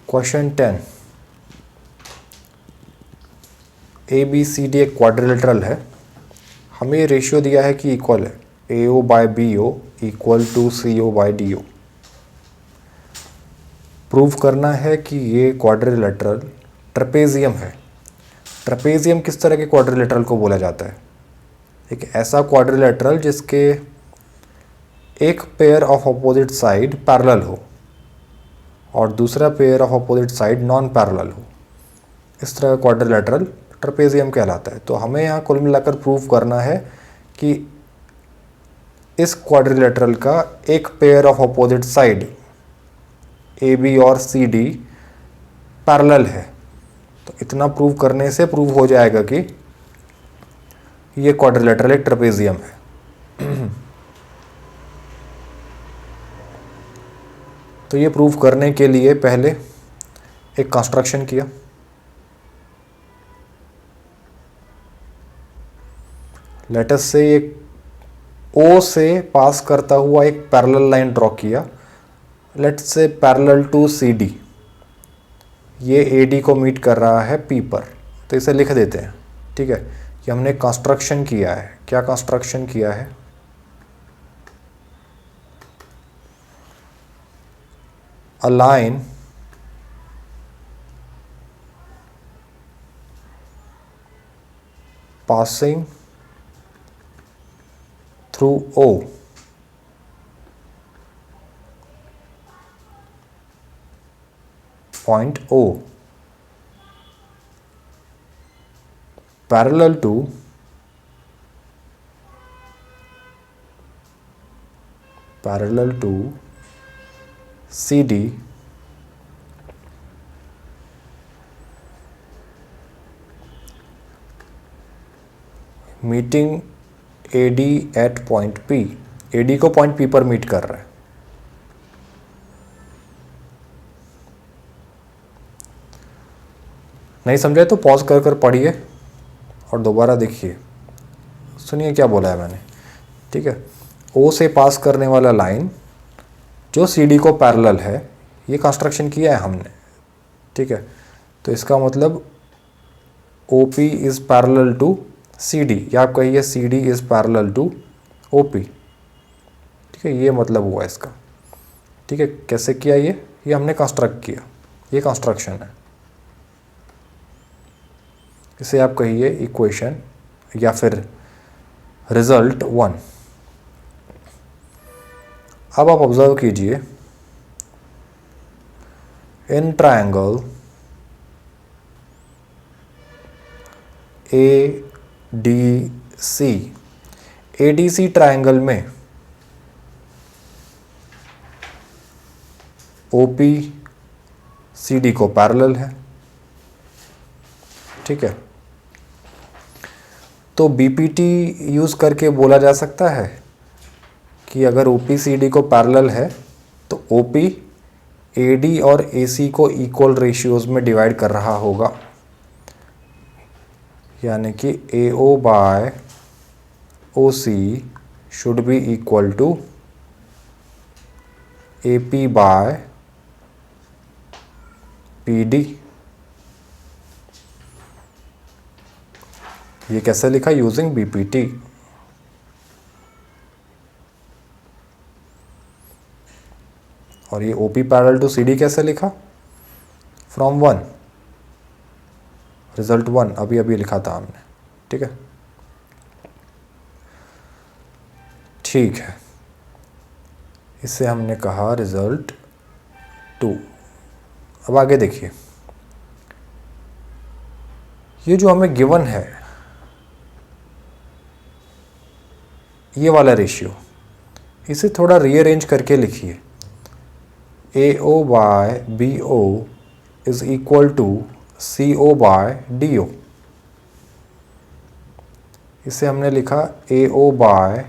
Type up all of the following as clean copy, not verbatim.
Question 10, A B C D एक quadrilateral है। हमें ये रेशियो दिया है कि इक्वल है A O by B O equal to C O by D O. Prove करना है कि ये क्वाड्रिलेटरल ट्रेपेजियम है। ट्रेपेजियम किस तरह के क्वाड्रिलेटरल को बोला जाता है? एक ऐसा क्वाड्रिलेटरल जिसके एक pair of opposite side parallel हो और दूसरा pair of opposite side non parallel हो, इस तरह का क्वाड्रिलेटरल ट्रेपेजियम कहलाता है। तो हमें यहाँ कुल मिलाकर प्रूव करना है कि इस क्वाड्रिलेटरल का एक pair of opposite side A B और सी डी पैरेलल है। तो इतना प्रूव करने से प्रूव हो जाएगा कि ये क्वाड्रिलेटरल एक ट्रेपेजियम है। तो ये प्रूव करने के लिए पहले एक कंस्ट्रक्शन किया। लेट अस से एक ओ से पास करता हुआ एक पैरेलल लाइन ड्रॉ किया, let's say parallel to C D. ये ए डी को मीट कर रहा है पी पर, तो इसे लिख देते हैं। ठीक है, ये हमने कंस्ट्रक्शन किया है। क्या कंस्ट्रक्शन किया है? A line passing through O point O parallel to CD meeting AD at point P। AD को पॉइंट P पर मीट कर रहा है। नहीं समझे तो पॉज कर कर पढ़िए और दोबारा देखिए, सुनिए क्या बोला है मैंने। ठीक है, O से पास करने वाला लाइन जो CD को पैरेलल है, ये कंस्ट्रक्शन किया है हमने। ठीक है, तो इसका मतलब OP is parallel to CD, या आप कहिए CD is parallel to OP। ठीक है, ये मतलब हुआ इसका। ठीक है, कैसे किया ये हमने कंस्ट्रक्ट किया, ये कंस्ट्रक्शन है। इसे आप कहिए इक्वेशन या फिर रिजल्ट 1। अब आप ऑब्जर्व कीजिए, in triangle ADC, ADC triangle में OP CD को पैरेलल है। ठीक है, तो BPT यूज़ करके बोला जा सकता है कि अगर OP CD को पैरेलल है तो OP AD और AC को इक्वल रेशियोज में डिवाइड कर रहा होगा, यानी कि AO by OC should be equal to AP by PD। ये कैसे लिखा? Using BPT। और ये OP पैरेलल टू CD कैसे लिखा? फ्रॉम 1, रिजल्ट 1 अभी अभी लिखा था हमने। ठीक है, ठीक है, इसे हमने कहा रिजल्ट 2। अब आगे देखिए, ये जो हमें गिवन है, ये वाला रेशियो, इसे थोड़ा रीअरेंज करके लिखिए। AO by BO is equal to CO by DO। इसे हमने लिखा AO by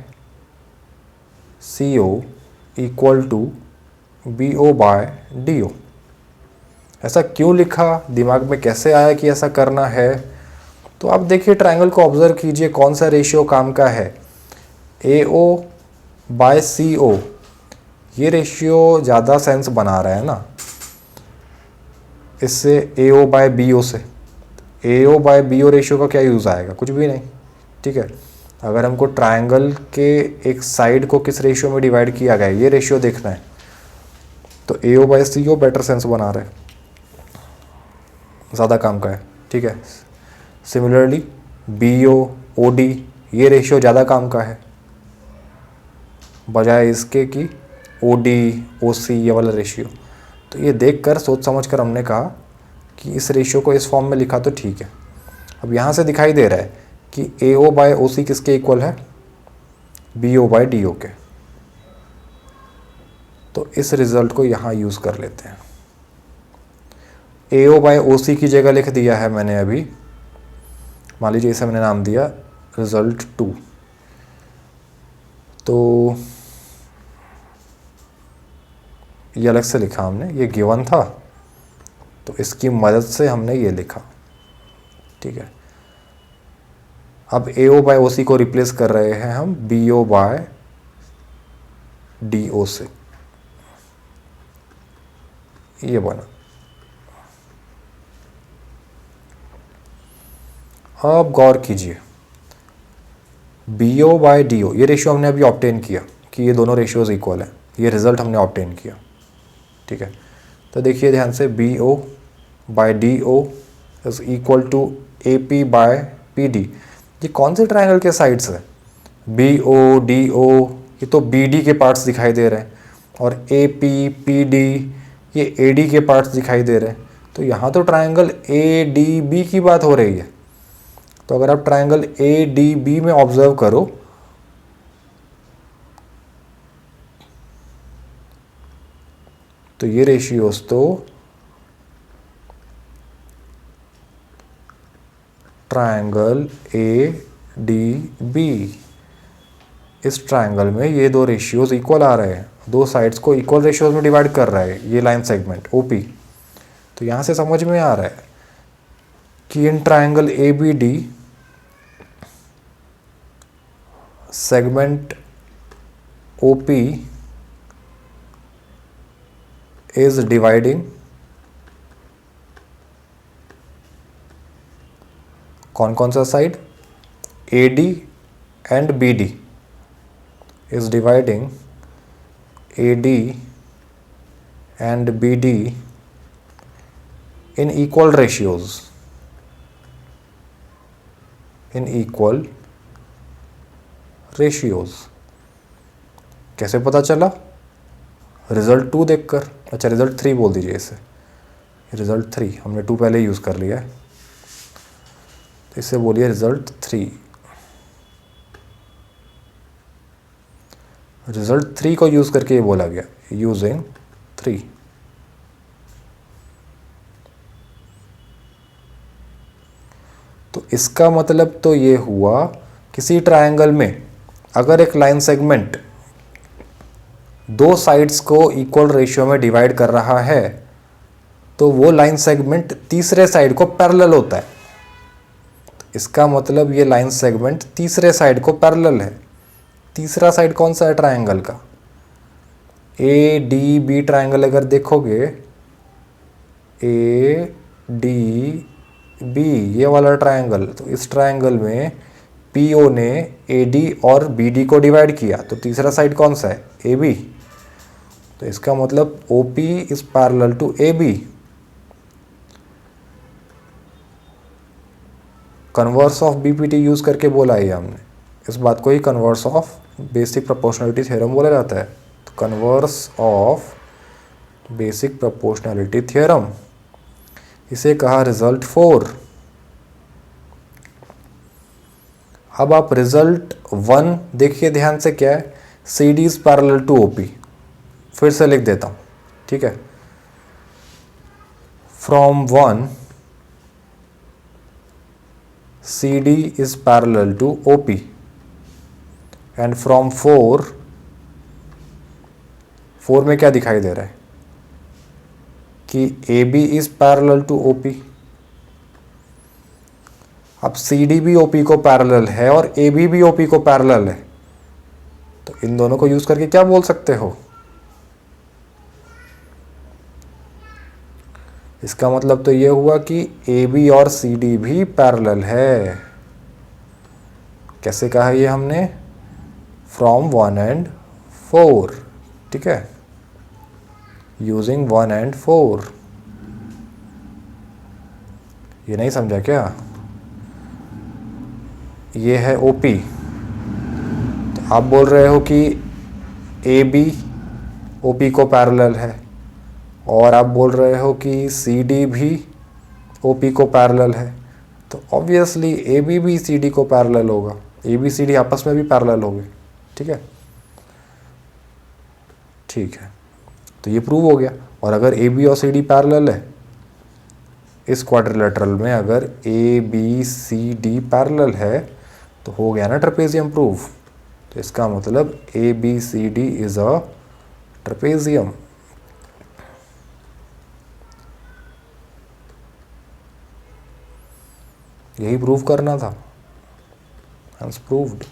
CO equal to BO by DO। ऐसा क्यों लिखा, दिमाग में कैसे आया कि ऐसा करना है? तो आप देखिए, ट्रायंगल को ऑब्जर्व कीजिए, कौन सा रेशियो काम का है। AO बाय CO, ये रेशियो ज़्यादा सेंस बना रहा है ना। इससे ए ओ बाय बी ओ से, ए O by B O ratio का क्या यूज़ आएगा, कुछ भी नहीं, ठीक है। अगर हमको ट्रायंगल के एक साइड को किस रेशियो में डिवाइड किया गया है ये रेशियो देखना है, तो A O by C O better sense बना रहा है, ज़्यादा काम का है, ठीक है। Similarly B O O D ये रेशियो ज़्यादा काम का है बजाय इसके कि ओ डी ओ सी ये वाला रेशियो। तो ये देखकर सोच समझ कर हमने कहा कि इस रेशियो को इस फॉर्म में लिखा तो ठीक है। अब यहाँ से दिखाई दे रहा है कि ए ओ बाय ओ सी किसके इक्वल है, B O by D O के। तो इस रिजल्ट को यहाँ यूज़ कर लेते हैं। ए ओ बाय ओ सी की जगह लिख दिया है मैंने अभी, मान लीजिए इसे मैंने नाम दिया रिजल्ट 2। तो ये अलग से लिखा हमने, ये गिवन था तो इसकी मदद से हमने ये लिखा, ठीक है। अब ए ओ बाय ओ सी को रिप्लेस कर रहे हैं हम B O by D O से, ये बना। अब गौर कीजिए, B O by D O ये रेशियो हमने अभी ऑब्टेन किया कि ये दोनों रेशियोज इक्वल हैं, ये रिजल्ट हमने ऑब्टेन किया, ठीक है। तो देखिए ध्यान से, B O by D O is equal to A P by P D. ये कौन से ट्रायंगल के साइड्स है, बी ओ डी ओ, ये तो बी डी के पार्ट्स दिखाई दे रहे हैं, और ए पी पी डी ये ए डी के पार्ट्स दिखाई दे रहे हैं। तो यहाँ तो ट्रायंगल ए डी बी की बात हो रही है। तो अगर आप ट्रायंगल ए डी बी में ऑब्जर्व करो तो ये रेशियोज तो ट्रायंगल ए डी बी, इस ट्रायंगल में ये दो रेशियोज इक्वल आ रहे हैं, दो साइड्स को इक्वल रेशियोज में डिवाइड कर रहा है ये लाइन सेगमेंट ओपी। तो यहाँ से समझ में आ रहा है कि in triangle A B D segment OP is dividing कौन कौन सा side, AD and BD is dividing AD and BD in equal ratios, in equal ratios। कैसे पता चला, रिजल्ट 2 देखकर, अच्छा रिजल्ट 3 बोल दीजिए इसे, रिजल्ट 3 हमने 2 पहले यूज़ कर लिया है, तो इससे बोलिए रिजल्ट 3। रिजल्ट 3 को यूज़ करके ये बोला गया यूजिंग 3। तो इसका मतलब तो ये हुआ किसी ट्रायंगल में अगर एक लाइन सेगमेंट दो साइड्स को इक्वल रेशियो में डिवाइड कर रहा है तो वो लाइन सेगमेंट तीसरे साइड को पैरेलल होता है। तो इसका मतलब ये लाइन सेगमेंट तीसरे साइड को पैरेलल है। तीसरा साइड कौन सा है ट्रायंगल का, ए डी बी ट्रायंगल अगर देखोगे, ए डी बी ये वाला ट्रायंगल, तो इस ट्रायंगल में पी ओ ने ए डी और बी डी को डिवाइड किया, तो तीसरा साइड कौन सा है, ए बी। तो इसका मतलब O P is parallel to A B. Converse of BPT use करके बोला है हमने, इस बात को ही converse of basic proportionality theorem बोला जाता है। तो converse of basic proportionality theorem, इसे कहा रिजल्ट 4। अब आप रिजल्ट 1 देखिए ध्यान से, क्या है, C D is parallel to O P. फिर से लिख देता हूं, ठीक है। From 1 C D is parallel to O P and from 4 में क्या दिखाई दे रहा है कि A B is parallel to O P. अब सी डी भी ओ पी को पैरेलल है और ए बी भी ओ पी को पैरेलल है, तो इन दोनों को यूज करके क्या बोल सकते हो, इसका मतलब तो ये हुआ कि ए बी और सी डी भी पैरेलल है। कैसे कहा ये हमने? फ्रॉम 1 and 4, ठीक है, यूजिंग 1 and 4। ये नहीं समझा क्या? ये है ओ पी, तो आप बोल रहे हो कि ए बी ओ पी को पैरेलल है, और आप बोल रहे हो कि सी डी भी ओ पी को पैरेलल है, तो ऑब्वियसली ए बी भी सी डी को पैरेलल होगा, ए बी सी डी आपस में भी पैरेलल होंगे, ठीक है। ठीक है, तो ये प्रूव हो गया। और अगर ए बी और सी डी पैरेलल है इस क्वाड्रिलेटरल में, अगर A B C D parallel है तो हो गया ना ट्रेपेजियम प्रूव। तो इसका मतलब A B C D is a trapezium. यही प्रूव करना था, हैंस प्रूव्ड।